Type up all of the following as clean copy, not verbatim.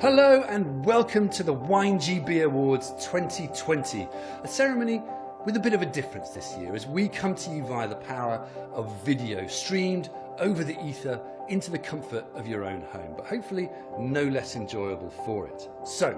Hello and welcome to the Wine GB Awards 2020, a ceremony with a bit of a difference this year as we come to you via the power of video streamed over the ether into the comfort of your own home, but hopefully no less enjoyable for it. So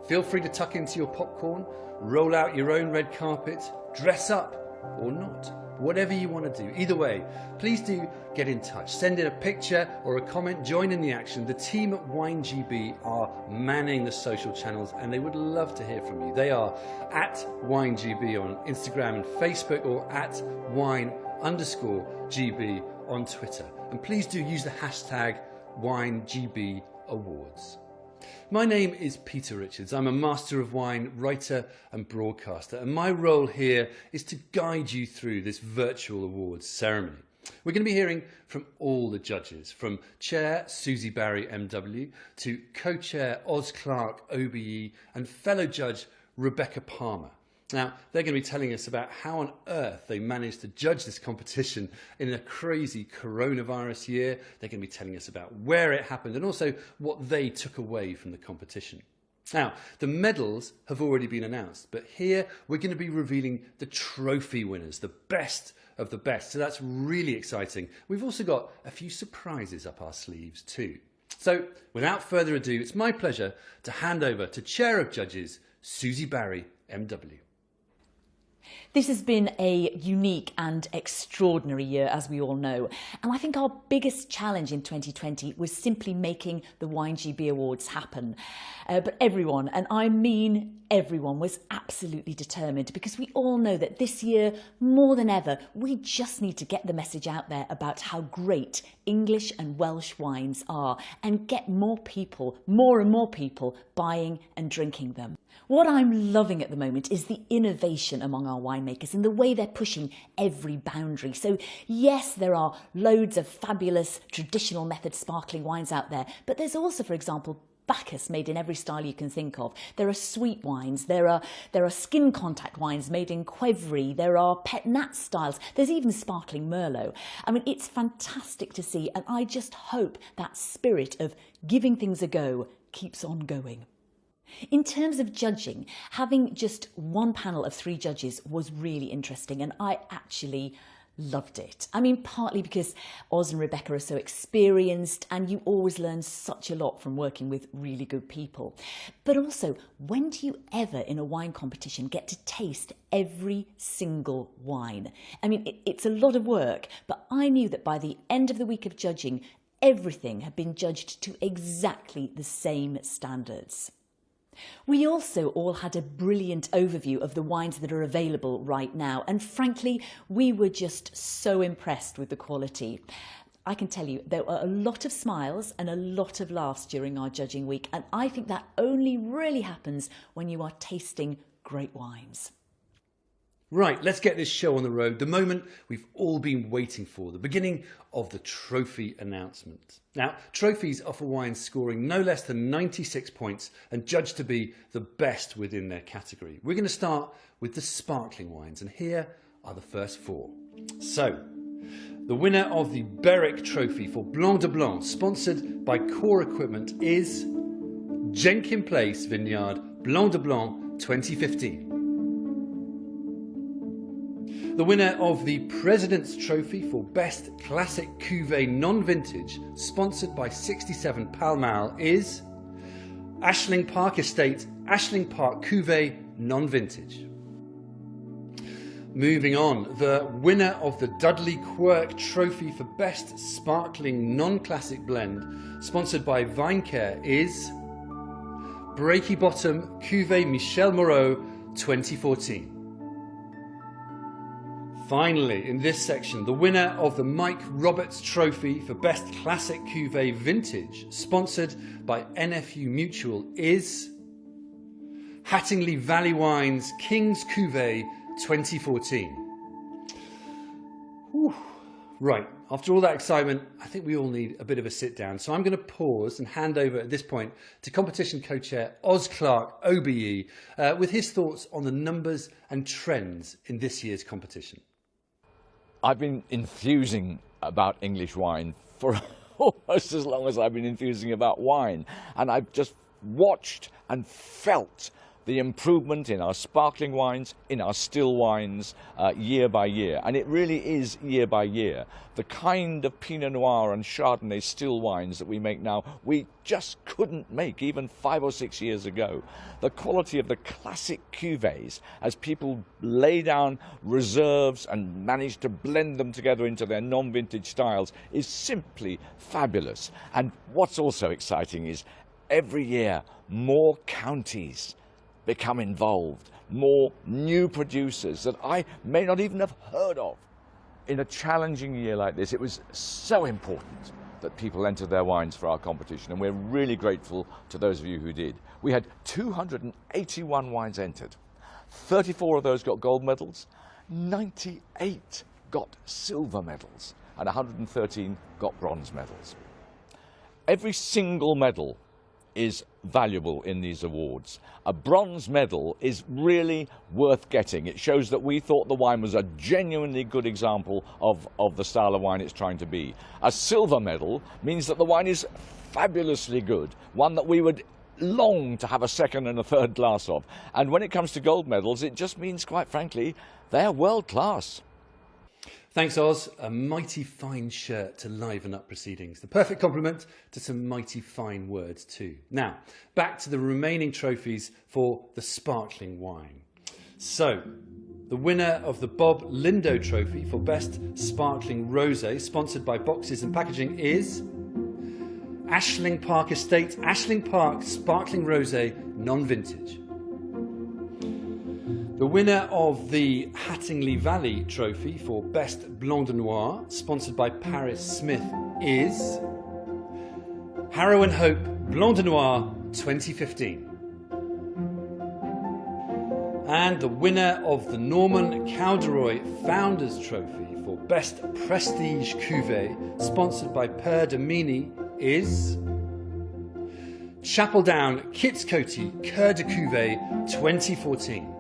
feel free to tuck into your popcorn, roll out your own red carpet, dress up or not. Whatever you want to do. Either way, please do get in touch. Send in a picture or a comment, join in the action. The team at Wine GB are manning the social channels and they would love to hear from you. They are at WineGB on Instagram and Facebook, or at wine_GB on Twitter. And please do use the hashtag WineGBAwards. My name is Peter Richards. I'm a Master of Wine writer and broadcaster, and my role here is to guide you through this virtual awards ceremony. We're going to be hearing from all the judges, from Chair Susie Barry MW to Co-Chair Oz Clarke OBE and fellow judge Rebecca Palmer. Now, they're going to be telling us about how on earth they managed to judge this competition in a crazy coronavirus year. They're going to be telling us about where it happened and also what they took away from the competition. Now, the medals have already been announced, but here we're going to be revealing the trophy winners, the best of the best. So that's really exciting. We've also got a few surprises up our sleeves too. So without further ado, it's my pleasure to hand over to Chair of Judges, Susie Barry MW. This has been a unique and extraordinary year, as we all know. And I think our biggest challenge in 2020 was simply making the Wine GB Awards happen. But everyone, and I mean everyone, was absolutely determined, because we all know that this year, more than ever, we just need to get the message out there about how great English and Welsh wines are and get more and more people buying and drinking them. What I'm loving at the moment is the innovation among our winemakers and the way they're pushing every boundary. So yes, there are loads of fabulous traditional method sparkling wines out there, but there's also, for example, Bacchus made in every style you can think of. There are sweet wines, there are skin contact wines made in Quevri, there are pet nat styles, there's even sparkling Merlot. I mean, it's fantastic to see, and I just hope that spirit of giving things a go keeps on going. In terms of judging, having just one panel of 3 judges was really interesting, and I actually loved it. I mean, partly because Oz and Rebecca are so experienced and you always learn such a lot from working with really good people. But also, when do you ever in a wine competition get to taste every single wine? I mean, it's a lot of work, but I knew that by the end of the week of judging, everything had been judged to exactly the same standards. We also all had a brilliant overview of the wines that are available right now, and frankly, we were just so impressed with the quality. I can tell you there were a lot of smiles and a lot of laughs during our judging week, and I think that only really happens when you are tasting great wines. Right, let's get this show on the road. The moment we've all been waiting for, the beginning of the trophy announcement. Now, trophies are for wines scoring no less than 96 points and judged to be the best within their category. We're going to start with the sparkling wines, and here are the first 4. So, the winner of the Berwick Trophy for Blanc de Blanc, sponsored by Core Equipment, is Jenkin Place Vineyard Blanc de Blanc 2015. The winner of the President's Trophy for Best Classic Cuvée Non-Vintage, sponsored by 67 Pall Mall, is Ashling Park Estate Ashling Park Cuvée Non-Vintage. Moving on, the winner of the Dudley Quirk Trophy for Best Sparkling Non-Classic Blend, sponsored by Vinecare, is Breaky Bottom Cuvée Michel Moreau 2014. Finally, in this section, the winner of the Mike Roberts Trophy for Best Classic Cuvée Vintage, sponsored by NFU Mutual, is Hattingley Valley Wines King's Cuvée 2014. Whew. Right, after all that excitement, I think we all need a bit of a sit down. So I'm going to pause and hand over at this point to competition co-chair Oz Clarke OBE with his thoughts on the numbers and trends in this year's competition. I've been enthusing about English wine for almost as long as I've been enthusing about wine, and I've just watched and felt the improvement in our sparkling wines, in our still wines, year by year. And it really is year by year. The kind of Pinot Noir and Chardonnay still wines that we make now, we just couldn't make even 5 or 6 years ago. The quality of the classic cuvées, as people lay down reserves and manage to blend them together into their non-vintage styles, is simply fabulous. And what's also exciting is every year more counties become involved, more new producers that I may not even have heard of. In a challenging year like this, it was so important that people entered their wines for our competition, and we're really grateful to those of you who did. We had 281 wines entered. 34 of those got gold medals, 98 got silver medals, and 113 got bronze medals. Every single medal is valuable in these awards. A bronze medal is really worth getting. It shows that we thought the wine was a genuinely good example of the style of wine it's trying to be. A silver medal means that the wine is fabulously good, one that we would long to have a second and a third glass of. And when it comes to gold medals, it just means, quite frankly, they're world class. Thanks, Oz. A mighty fine shirt to liven up proceedings. The perfect complement to some mighty fine words too. Now, back to the remaining trophies for the sparkling wine. So, the winner of the Bob Lindo Trophy for Best Sparkling Rosé, sponsored by Boxes and Packaging, is Ashling Park Estate Ashling Park Sparkling Rosé Non-Vintage. The winner of the Hattingley Valley Trophy for Best Blanc de Noir, sponsored by Paris Smith, is Harrow and Hope Blanc de Noir 2015. And the winner of the Norman Cowderoy Founders Trophy for Best Prestige Cuvée, sponsored by Per Domini, is Chapel Down Kitscoty Cœur de Cuvée 2014.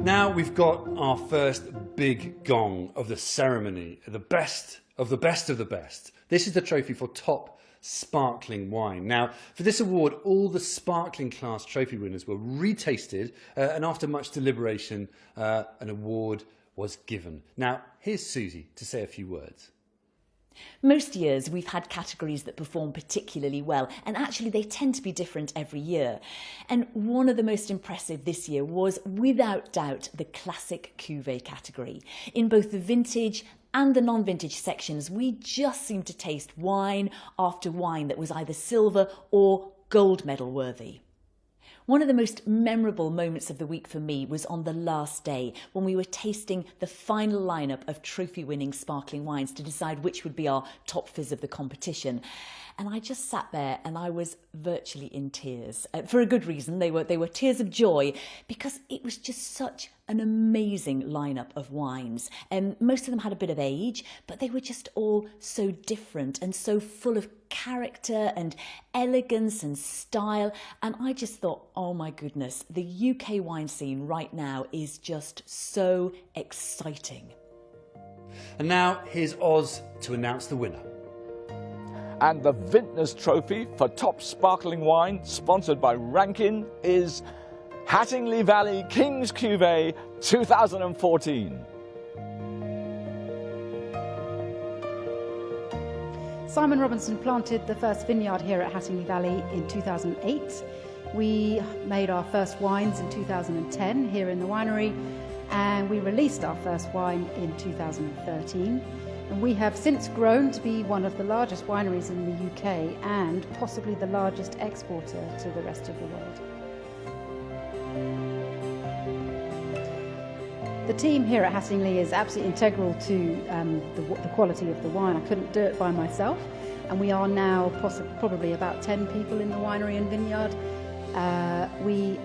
Now we've got our first big gong of the ceremony, the best of the best of the best. This is the trophy for top sparkling wine. Now, for this award, all the sparkling class trophy winners were retasted, and after much deliberation, an award was given. Now, here's Susie to say a few words. Most years we've had categories that perform particularly well, and actually they tend to be different every year. And one of the most impressive this year was, without doubt, the classic cuvée category. In both the vintage and the non-vintage sections, we just seemed to taste wine after wine that was either silver or gold medal worthy. One of the most memorable moments of the week for me was on the last day, when we were tasting the final lineup of trophy-winning sparkling wines to decide which would be our top fizz of the competition. And I just sat there and I was virtually in tears. For a good reason. They were tears of joy, because it was just such an amazing lineup of wines. Most of them had a bit of age, but they were just all so different and so full of character and elegance and style. And I just thought, oh my goodness, the UK wine scene right now is just so exciting. And now here's Oz to announce the winner. And the Vintners Trophy for Top Sparkling Wine, sponsored by Rankin, is Hattingley Valley King's Cuvée 2014. Simon Robinson planted the first vineyard here at Hattingley Valley in 2008. We made our first wines in 2010 here in the winery, and we released our first wine in 2013. And we have since grown to be one of the largest wineries in the UK and possibly the largest exporter to the rest of the world. The team here at Hattingley is absolutely integral to the quality of the wine. I couldn't do it by myself, and we are now probably about 10 people in the winery and vineyard. We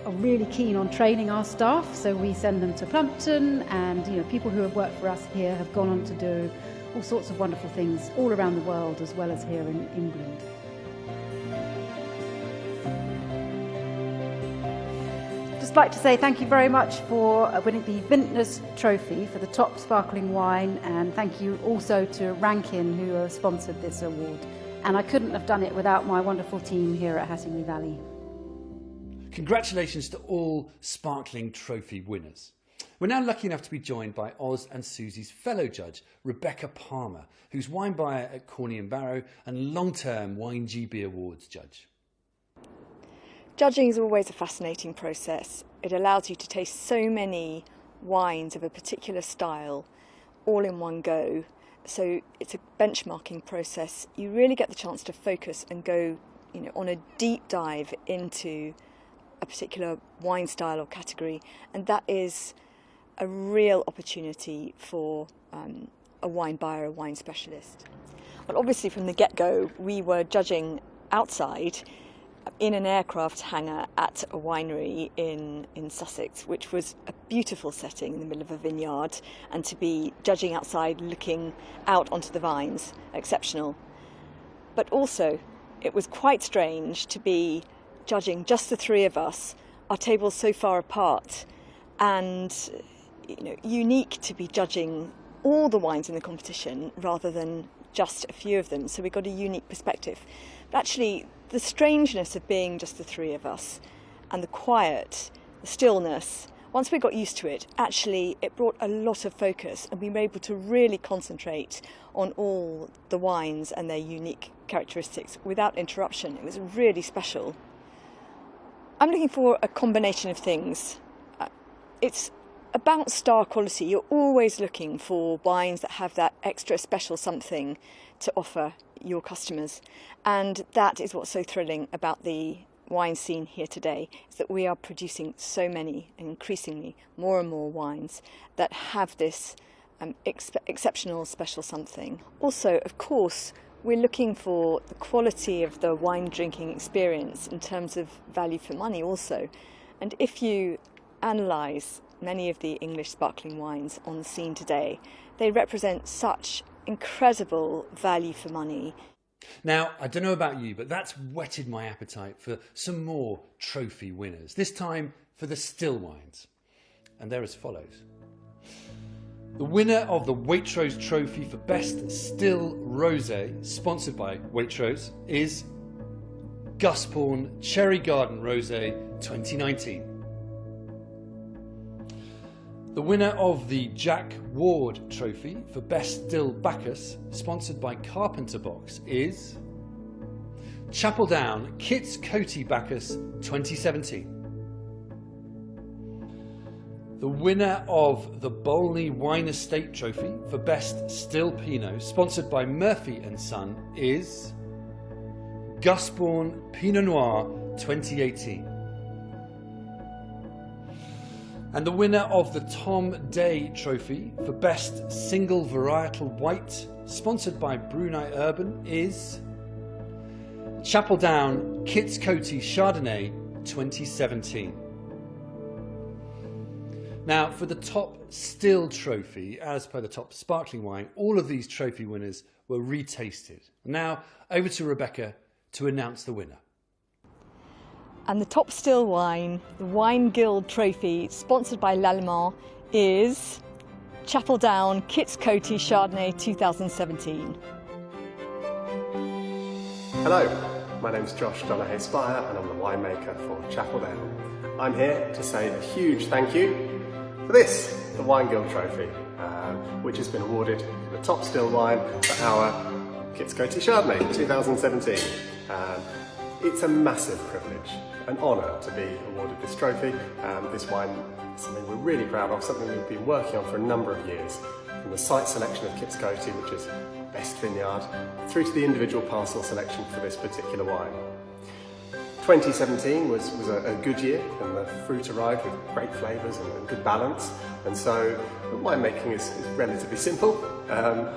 are really keen on training our staff, so we send them to Plumpton, and people who have worked for us here have gone on to do all sorts of wonderful things all around the world as well as here in England. Just like to say thank you very much for winning the Vintners Trophy for the top sparkling wine, and thank you also to Rankin, who have sponsored this award, And I couldn't have done it without my wonderful team here at Hattingley Valley. Congratulations to all Sparkling Trophy winners. We're now lucky enough to be joined by Oz and Susie's fellow judge, Rebecca Palmer, who's wine buyer at Corney & Barrow and long-term Wine GB Awards judge. Judging is always a fascinating process. It allows you to taste so many wines of a particular style all in one go. So it's a benchmarking process. You really get the chance to focus and go, on a deep dive into a particular wine style or category, and that is a real opportunity for a wine buyer, a wine specialist. Well, obviously from the get-go we were judging outside in an aircraft hangar at a winery in Sussex, which was a beautiful setting in the middle of a vineyard, and to be judging outside looking out onto the vines, exceptional. But also it was quite strange to be judging just the three of us, our tables so far apart, and unique to be judging all the wines in the competition rather than just a few of them. So we got a unique perspective. But actually, the strangeness of being just the three of us and the quiet, the stillness, once we got used to it, actually it brought a lot of focus, and we were able to really concentrate on all the wines and their unique characteristics without interruption. It was really special. I'm looking for a combination of things. It's about star quality. You're always looking for wines that have that extra special something to offer your customers. And that is what's so thrilling about the wine scene here today, is that we are producing so many, and increasingly more and more wines that have this exceptional special something. Also, of course, we're looking for the quality of the wine drinking experience in terms of value for money also. And if you analyse many of the English sparkling wines on the scene today, they represent such incredible value for money. Now, I don't know about you, but that's whetted my appetite for some more trophy winners, this time for the still wines. And they're as follows. The winner of the Waitrose Trophy for Best Still Rosé, sponsored by Waitrose, is Gusbourne Cherry Garden Rosé 2019. The winner of the Jack Ward Trophy for Best Still Bacchus, sponsored by Carpenter Box, is Chapel Down Kitts Coty Bacchus 2017. The winner of the Bolney Wine Estate Trophy for Best Still Pinot, sponsored by Murphy & Son, is Gusbourne Pinot Noir 2018. And the winner of the Tom Day Trophy for Best Single Varietal White, sponsored by Brunei Urban, is Chapel Down Kitts Coty Chardonnay 2017. Now, for the top still trophy, as per the top sparkling wine, all of these trophy winners were retasted. Now, over to Rebecca to announce the winner. And the top still wine, the Wine Guild Trophy, sponsored by L'Allemand, is Chapel Down Kitts Coty Chardonnay 2017. Hello, my name's Josh Donahue-Spire and I'm the winemaker for Chapel Down. I'm here to say a huge thank you for this, the Wine Guild Trophy, which has been awarded the top still wine for our Kitts Coty Chardonnay 2017. It's a massive privilege, an honour to be awarded this trophy. This wine is something we're really proud of, something we've been working on for a number of years. From the site selection of Kitts Coty, which is best vineyard, through to the individual parcel selection for this particular wine. 2017 was a good year, and the fruit arrived with great flavours and good balance. And so the winemaking is relatively simple,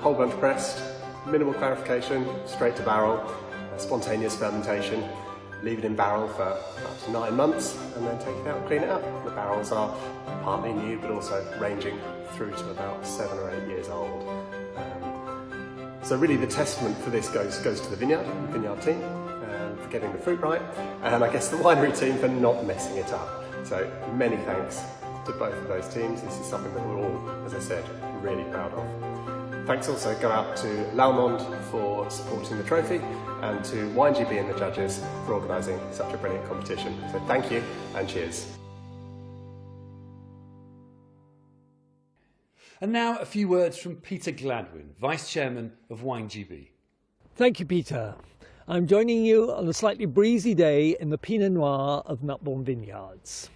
whole bunch pressed, minimal clarification, straight to barrel, spontaneous fermentation, leave it in barrel for up to 9 months, and then take it out and clean it up. The barrels are partly new, but also ranging through to about 7 or 8 years old. So really the testament for this goes to the vineyard team, for getting the fruit right, and I guess the winery team for not messing it up. So many thanks to both of those teams. This is something that we're all, as I said, really proud of. Thanks also go out to Laumond for supporting the trophy and to WineGB and the judges for organising such a brilliant competition. So thank you and cheers. And now a few words from Peter Gladwin, Vice Chairman of WineGB. Thank you, Peter. I'm joining you on a slightly breezy day in the Pinot Noir of Nutbourne Vineyards.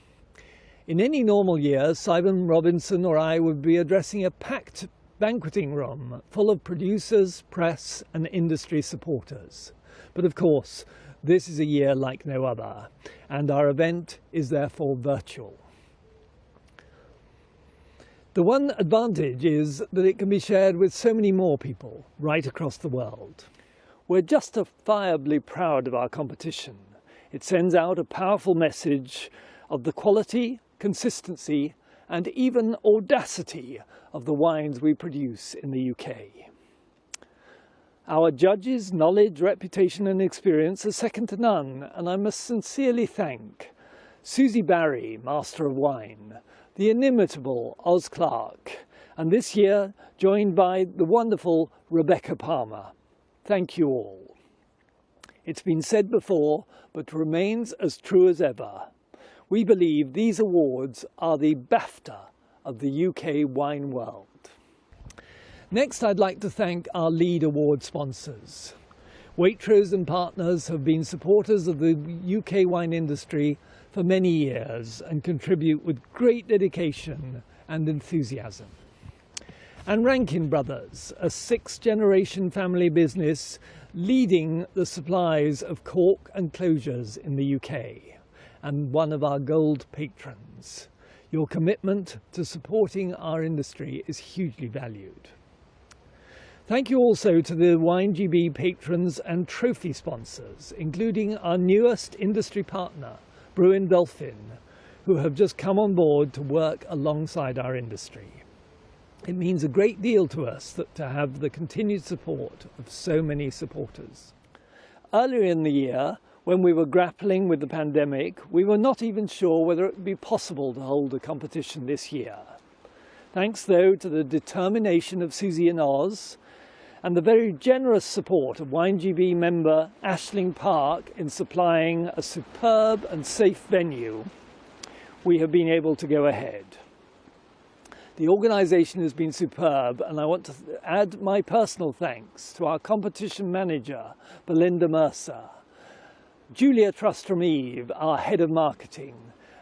In any normal year, Simon Robinson or I would be addressing a packed banqueting room full of producers, press and industry supporters. But of course, this is a year like no other, and our event is therefore virtual. The one advantage is that it can be shared with so many more people right across the world. We're justifiably proud of our competition. It sends out a powerful message of the quality, consistency and even audacity of the wines we produce in the UK. Our judges' knowledge, reputation and experience are second to none, and I must sincerely thank Susie Barry, Master of Wine, the inimitable Oz Clarke, and this year joined by the wonderful Rebecca Palmer. Thank you all. It's been said before, but remains as true as ever. We believe these awards are the BAFTA of the UK wine world. Next, I'd like to thank our lead award sponsors. Waitrose and Partners have been supporters of the UK wine industry for many years and contribute with great dedication and enthusiasm. And Rankin Brothers, a sixth-generation family business leading the supplies of cork and closures in the UK, and one of our gold patrons. Your commitment to supporting our industry is hugely valued. Thank you also to the WineGB patrons and trophy sponsors, including our newest industry partner, Brewin Dolphin, who have just come on board to work alongside our industry. It means a great deal to us to have the continued support of so many supporters. Earlier in the year, when we were grappling with the pandemic, we were not even sure whether it would be possible to hold a competition this year. Thanks, though, to the determination of Susie and Oz, and the very generous support of WineGB member Aisling Park in supplying a superb and safe venue, we have been able to go ahead. The organisation has been superb, and I want to add my personal thanks to our competition manager, Belinda Mercer, Julia Trustram-Eve, our head of marketing,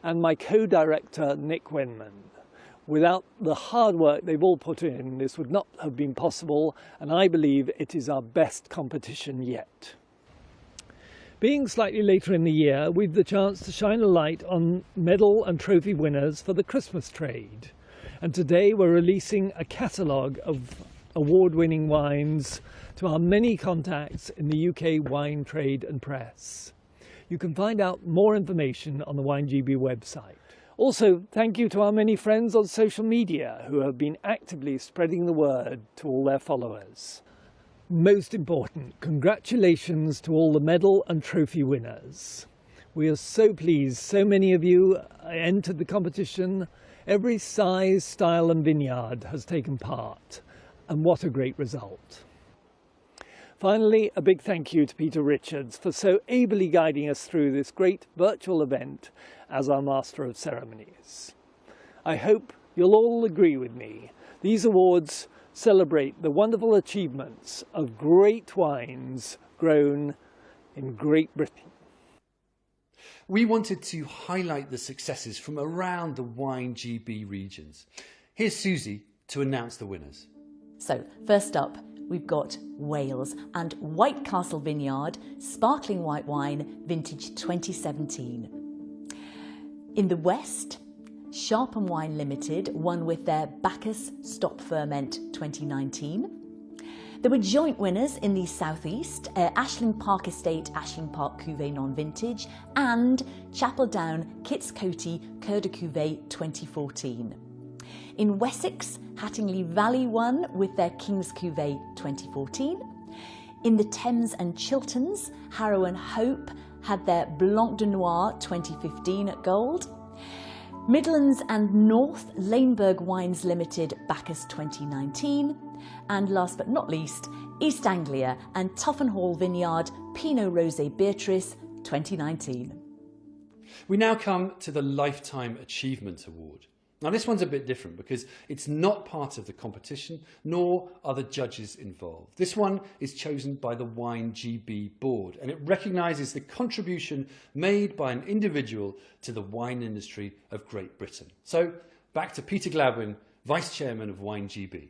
and my co-director, Nick Wenman. Without the hard work they've all put in, this would not have been possible, and I believe it is our best competition yet. Being slightly later in the year, we've the chance to shine a light on medal and trophy winners for the Christmas trade. And today we're releasing a catalogue of award-winning wines to our many contacts in the UK wine trade and press. You can find out more information on the WineGB website. Also, thank you to our many friends on social media who have been actively spreading the word to all their followers. Most important, congratulations to all the medal and trophy winners. We are so pleased so many of you entered the competition. Every size, style and vineyard has taken part, and what a great result. Finally, a big thank you to Peter Richards for so ably guiding us through this great virtual event as our Master of Ceremonies. I hope you'll all agree with me. These awards celebrate the wonderful achievements of great wines grown in Great Britain. We wanted to highlight the successes from around the WineGB regions. Here's Susie to announce the winners. So, first up, we've got Wales and White Castle Vineyard Sparkling White Wine Vintage 2017. In the West, Sharp & Wine Limited won with their Bacchus Stop Ferment 2019. There were joint winners in the southeast, Aisling Park Estate, Aisling Park Cuvée Non-Vintage and Chapel Down Kitts Coty Cœur de Cuvée 2014. In Wessex, Hattingley Valley won with their King's Cuvée 2014. In the Thames and Chilterns, Harrow and Hope had their Blanc de Noir 2015 at gold. Midlands and North Laneburg Wines Limited Bacchus 2019, and last but not least, East Anglia and Tufnhall Vineyard Pinot Rosé Beatrice 2019. We now come to the Lifetime Achievement Award. Now this one's a bit different because it's not part of the competition, nor are the judges involved. This one is chosen by the Wine GB board, and it recognises the contribution made by an individual to the wine industry of Great Britain. So back to Peter Gladwin, Vice Chairman of Wine GB.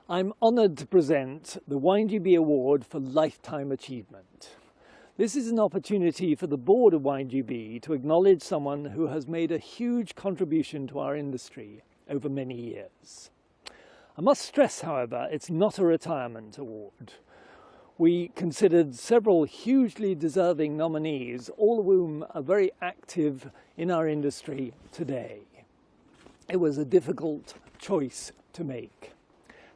I'm honoured to present the Wine GB Award for Lifetime Achievement. This is an opportunity for the board of Wine GB to acknowledge someone who has made a huge contribution to our industry over many years. I must stress, however, it's not a retirement award. We considered several hugely deserving nominees, all of whom are very active in our industry today. It was a difficult choice to make.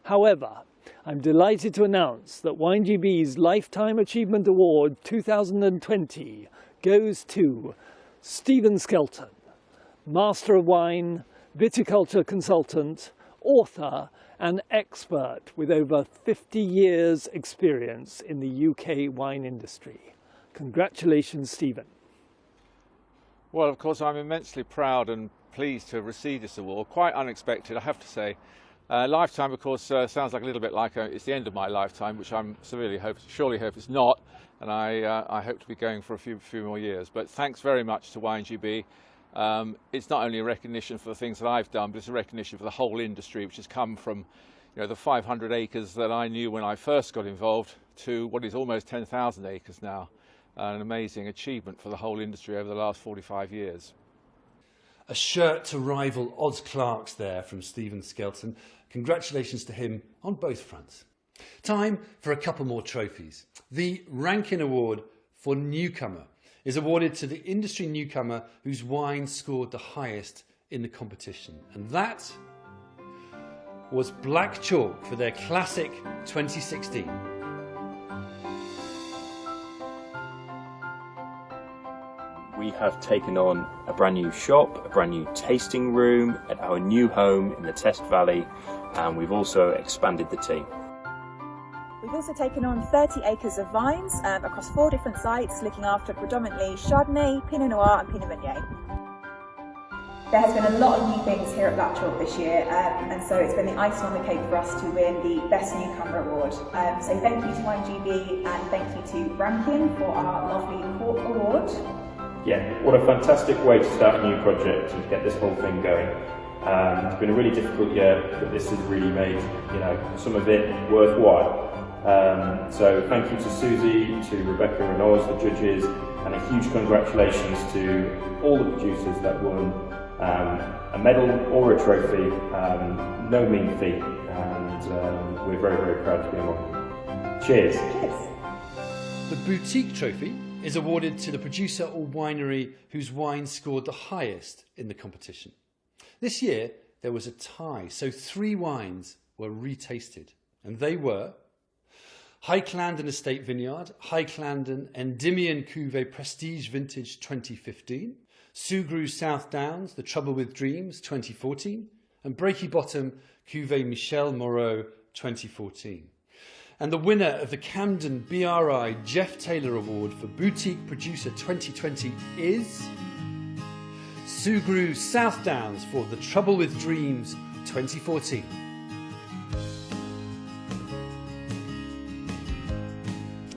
However, I'm delighted to announce that Wine GB's Lifetime Achievement Award 2020 goes to Stephen Skelton, Master of Wine, viticulture consultant, author and expert with over 50 years experience in the UK wine industry. Congratulations, Stephen. Well, of course, I'm immensely proud and pleased to receive this award. Quite unexpected, I have to say. Lifetime, of course, sounds like a little bit like it's the end of my lifetime, which I'm surely hope it's not, and I hope to be going for a few more years. But thanks very much to Wine GB. It's not only a recognition for the things that I've done, but it's a recognition for the whole industry, which has come from the 500 acres that I knew when I first got involved to what is almost 10,000 acres now. An amazing achievement for the whole industry over the last 45 years. A shirt to rival Oz Clarke's there from Stephen Skelton. Congratulations to him on both fronts. Time for a couple more trophies. The Rankin Award for Newcomer is awarded to the industry newcomer whose wine scored the highest in the competition. And that was Black Chalk for their classic 2016. We have taken on a brand new shop, a brand new tasting room at our new home in the Test Valley, and we've also expanded the team. We've also taken on 30 acres of vines across 4 different sites, looking after predominantly Chardonnay, Pinot Noir and Pinot Meunier. There has been a lot of new things here at Black Chalk this year, and so it's been the icing on the cake for us to win the Best Newcomer Award. So thank you to Wine GB and thank you to Rankin for our lovely Cork Award. Yeah, what a fantastic way to start a new project and get this whole thing going. It's been a really difficult year, but this has really made some of it worthwhile. So thank you to Susie, to Rebecca and Oz, the judges, and a huge congratulations to all the producers that won a medal or a trophy. No mean feat, and we're very, very proud to be among them. Cheers. Cheers. The Boutique Trophy is awarded to the producer or winery whose wine scored the highest in the competition. This year there was a tie, so 3 wines were retasted, and they were High Clandon Estate Vineyard, High Clandon Endymion Cuvée Prestige Vintage 2015, Sugrue South Downs, The Trouble with Dreams 2014, and Breaky Bottom Cuvée Michel Moreau 2014. And the winner of the Camden BRI Jeff Taylor Award for Boutique Producer 2020 is Sugrue South Downs for The Trouble with Dreams 2014.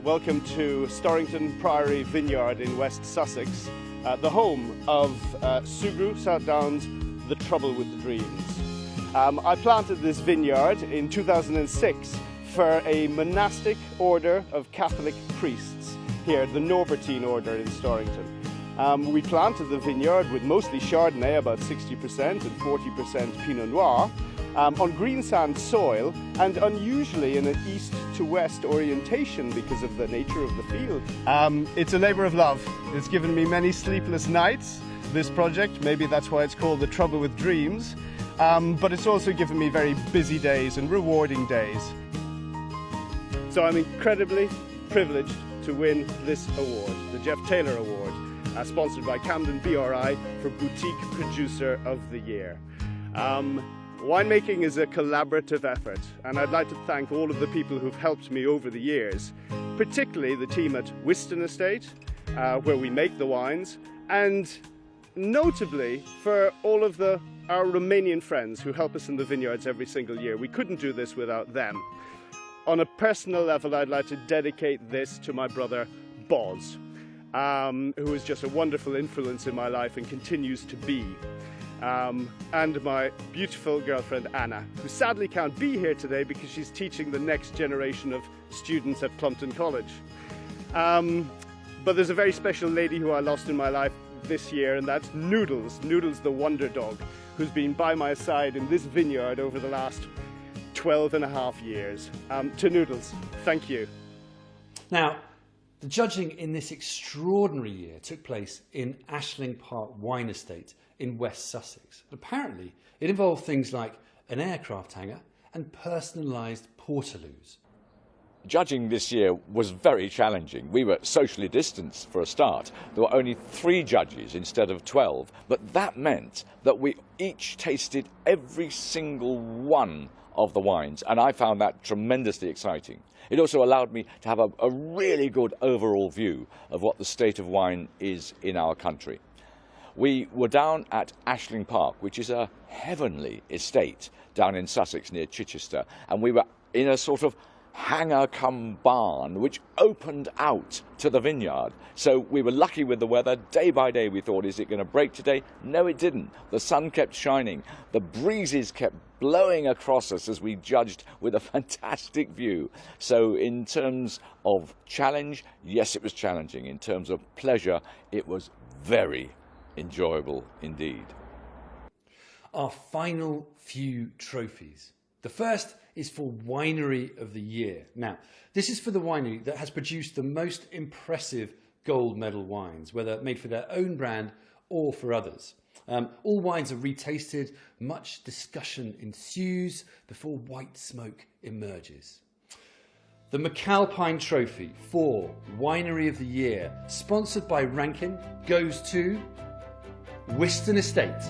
Welcome to Storrington Priory Vineyard in West Sussex, the home of Sugrue South Downs, The Trouble with the Dreams. I planted this vineyard in 2006 for a monastic order of Catholic priests here, the Norbertine order in Storrington. We planted the vineyard with mostly Chardonnay, about 60%, and 40% Pinot Noir, on green sand soil and unusually in an east to west orientation because of the nature of the field. It's a labour of love. It's given me many sleepless nights, this project. Maybe that's why it's called The Trouble with Dreams. But it's also given me very busy days and rewarding days. So I'm incredibly privileged to win this award, the Jeff Taylor Award. sponsored by Camden BRI for Boutique Producer of the Year. Winemaking is a collaborative effort, and I'd like to thank all of the people who've helped me over the years, particularly the team at Whiston Estate, where we make the wines, and notably for all of our Romanian friends who help us in the vineyards every single year. We couldn't do this without them. On a personal level, I'd like to dedicate this to my brother Boz, who is just a wonderful influence in my life and continues to be. And my beautiful girlfriend Anna, who sadly can't be here today because she's teaching the next generation of students at Plumpton College. But there's a very special lady who I lost in my life this year, and that's Noodles, Noodles the Wonder Dog, who's been by my side in this vineyard over the last 12 and a half years. To Noodles, thank you. Now, the judging in this extraordinary year took place in Ashling Park Wine Estate in West Sussex. Apparently, it involved things like an aircraft hangar and personalised portaloos. Judging this year was very challenging. We were socially distanced for a start. There were only 3 judges instead of 12, but that meant that we each tasted every single one of the wines, and I found that tremendously exciting. It also allowed me to have a really good overall view of what the state of wine is in our country. We were down at Ashling Park, which is a heavenly estate down in Sussex near Chichester, and we were in a sort of hangar cum barn which opened out to the vineyard. So we were lucky with the weather. Day by day we thought, is it going to break today? No, it didn't. The sun kept shining. The breezes kept blowing across us as we judged with a fantastic view. So in terms of challenge, yes, it was challenging. In terms of pleasure, it was very enjoyable indeed. Our final few trophies. The first is for Winery of the Year. Now, this is for the winery that has produced the most impressive gold medal wines, whether made for their own brand or for others. All wines are retasted, much discussion ensues before white smoke emerges. The McAlpine Trophy for Winery of the Year, sponsored by Rankin, goes to Whiston Estate.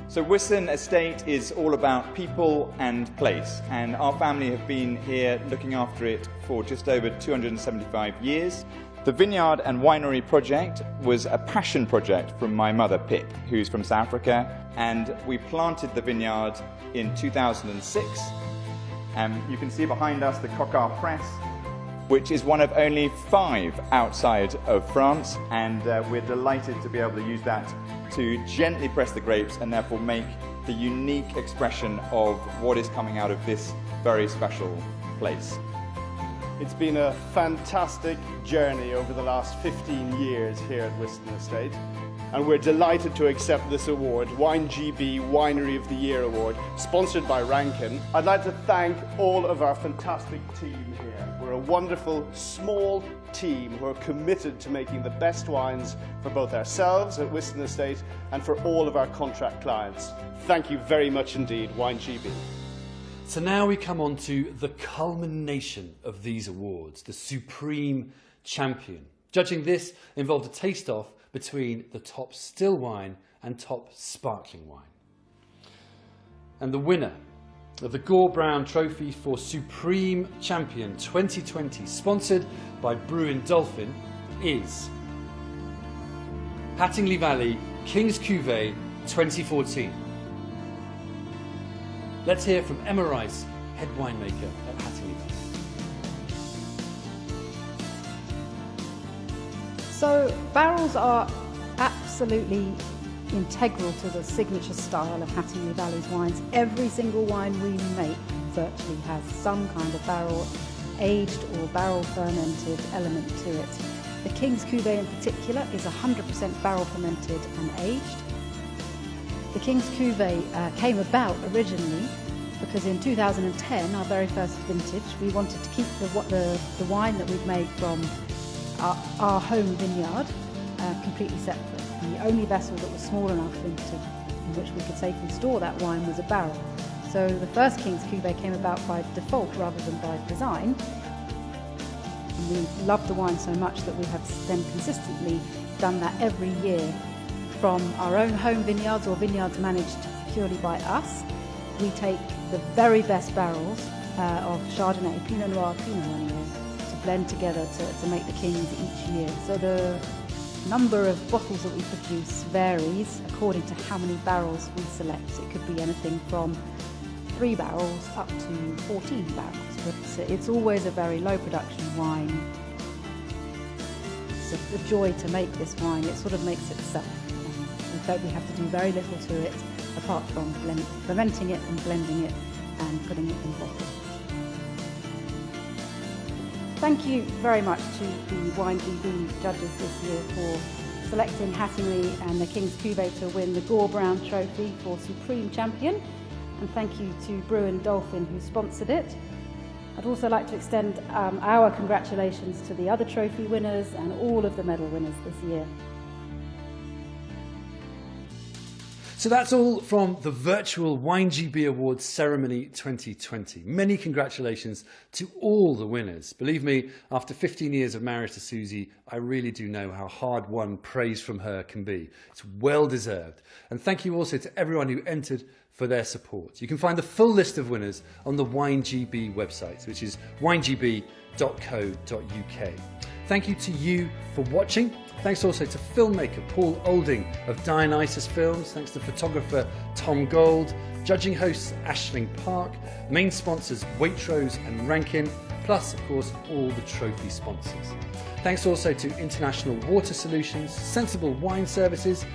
So Whiston Estate is all about people and place, and our family have been here looking after it for just over 275 years. The Vineyard and Winery project was a passion project from my mother Pip, who's from South Africa, and we planted the vineyard in 2006. You can see behind us the Cocard Press, which is one of only 5 outside of France, and we're delighted to be able to use that to gently press the grapes and therefore make the unique expression of what is coming out of this very special place. It's been a fantastic journey over the last 15 years here at Whiston Estate, and we're delighted to accept this award, WineGB Winery of the Year Award, sponsored by Rankin. I'd like to thank all of our fantastic team here. We're a wonderful, small team who are committed to making the best wines for both ourselves at Whiston Estate and for all of our contract clients. Thank you very much indeed, WineGB. So now we come on to the culmination of these awards, the Supreme Champion. Judging this involved a taste-off between the top still wine and top sparkling wine. And the winner of the Gore Brown Trophy for Supreme Champion 2020, sponsored by Brewin Dolphin, is Hattingley Valley King's Cuvée 2014. Let's hear from Emma Rice, head winemaker at Hattingley Valley. So barrels are absolutely integral to the signature style of Hattingley Valley's wines. Every single wine we make virtually has some kind of barrel aged or barrel fermented element to it. The King's Cuvée in particular is 100% barrel fermented and aged. The King's Cuvée came about originally because in 2010, our very first vintage, we wanted to keep the wine that we'd made from our home vineyard completely separate. And the only vessel that was small enough in which we could safely store that wine was a barrel. So the first King's Cuvée came about by default rather than by design. And we love the wine so much that we have then consistently done that every year from our own home vineyards or vineyards managed purely by us. We take the very best barrels of Chardonnay, Pinot Noir, Pinot Meunier to blend together to make the Kings each year. So the number of bottles that we produce varies according to how many barrels we select. It could be anything from 3 barrels up to 14 barrels. But it's always a very low production wine. It's a joy to make this wine. It sort of makes itself. In fact, we have to do very little to it apart from fermenting it and blending it and putting it in bottles. Thank you very much to the WineGB judges this year for selecting Hattingley and the King's Cuvée to win the Gore Brown Trophy for Supreme Champion. And thank you to Brewin Dolphin who sponsored it. I'd also like to extend our congratulations to the other trophy winners and all of the medal winners this year. So that's all from the virtual WineGB Awards Ceremony 2020. Many congratulations to all the winners. Believe me, after 15 years of marriage to Susie, I really do know how hard-won praise from her can be. It's well deserved. And thank you also to everyone who entered for their support. You can find the full list of winners on the WineGB website, which is winegb.co.uk. Thank you to you for watching. Thanks also to filmmaker Paul Olding of Dionysus Films. Thanks to photographer Tom Gold, judging hosts Aisling Park, main sponsors Waitrose and Rankin, plus of course all the trophy sponsors. Thanks also to International Water Solutions, Sensible Wine Services,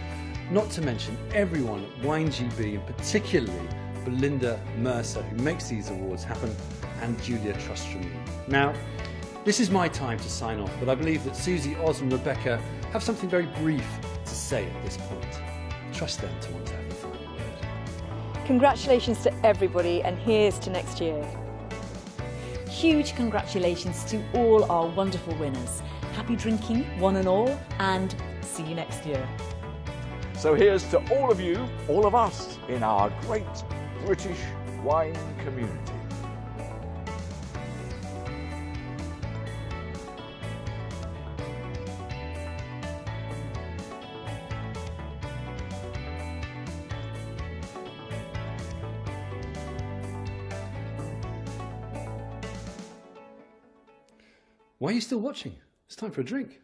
not to mention everyone at WineGB and particularly Belinda Mercer who makes these awards happen, and Julia Trustram. Now, this is my time to sign off, but I believe that Susie, Oz and Rebecca have something very brief to say at this point. Trust them to want to have the final word. Congratulations to everybody, and here's to next year. Huge congratulations to all our wonderful winners. Happy drinking, one and all, and see you next year. So here's to all of you, all of us, in our great British wine community. Why are you still watching? It's time for a drink.